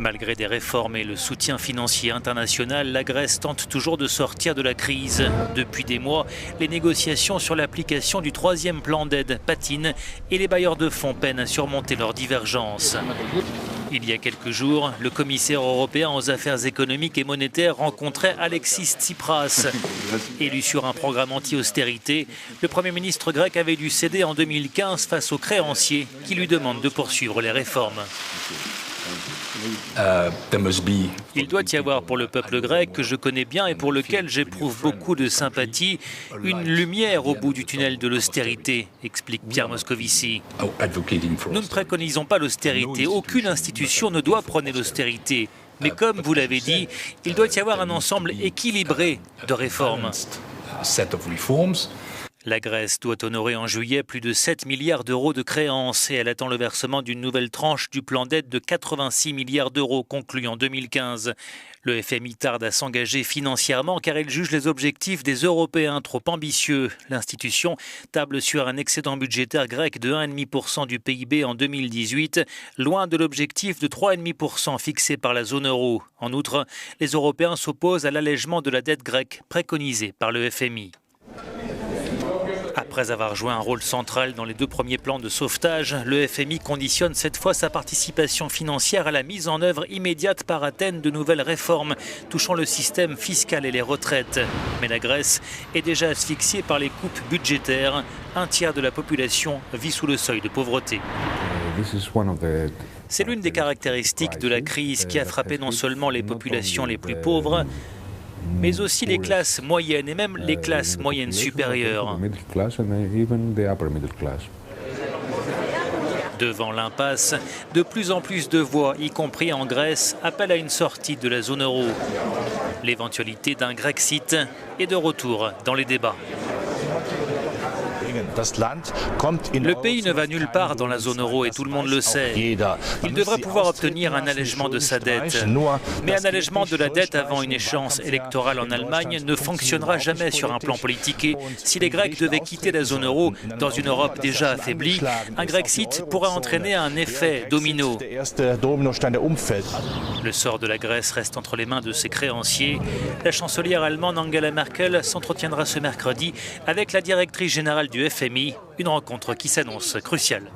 Malgré des réformes et le soutien financier international, la Grèce tente toujours de sortir de la crise. Depuis des mois, les négociations sur l'application du troisième plan d'aide patinent et les bailleurs de fonds peinent à surmonter leurs divergences. Il y a quelques jours, le commissaire européen aux affaires économiques et monétaires rencontrait Alexis Tsipras. Élu sur un programme anti-austérité, le Premier ministre grec avait dû céder en 2015 face aux créanciers qui lui demandent de poursuivre les réformes. Il doit y avoir pour le peuple grec que je connais bien et pour lequel j'éprouve beaucoup de sympathie une lumière au bout du tunnel de l'austérité, explique Pierre Moscovici. Nous ne préconisons pas l'austérité, aucune institution ne doit prôner l'austérité. Mais comme vous l'avez dit, il doit y avoir un ensemble équilibré de réformes. La Grèce doit honorer en juillet plus de 7 milliards d'euros de créances et elle attend le versement d'une nouvelle tranche du plan d'aide de 86 milliards d'euros conclu en 2015. Le FMI tarde à s'engager financièrement car il juge les objectifs des Européens trop ambitieux. L'institution table sur un excédent budgétaire grec de 1,5% du PIB en 2018, loin de l'objectif de 3,5% fixé par la zone euro. En outre, les Européens s'opposent à l'allègement de la dette grecque préconisé par le FMI. Après avoir joué un rôle central dans les deux premiers plans de sauvetage, le FMI conditionne cette fois sa participation financière à la mise en œuvre immédiate par Athènes de nouvelles réformes touchant le système fiscal et les retraites. Mais la Grèce est déjà asphyxiée par les coupes budgétaires. Un tiers de la population vit sous le seuil de pauvreté. C'est l'une des caractéristiques de la crise qui a frappé non seulement les populations les plus pauvres, mais aussi les classes moyennes et même les classes moyennes supérieures. Devant l'impasse, de plus en plus de voix, y compris en Grèce, appellent à une sortie de la zone euro. L'éventualité d'un Grexit est de retour dans les débats. Le pays ne va nulle part dans la zone euro et tout le monde le sait. Il devrait pouvoir obtenir un allègement de sa dette. Mais un allègement de la dette avant une échéance électorale en Allemagne ne fonctionnera jamais sur un plan politique. Et si les Grecs devaient quitter la zone euro dans une Europe déjà affaiblie, un Grexit pourrait entraîner un effet domino. Le sort de la Grèce reste entre les mains de ses créanciers. La chancelière allemande Angela Merkel s'entretiendra ce mercredi avec la directrice générale du FMI, une rencontre qui s'annonce cruciale.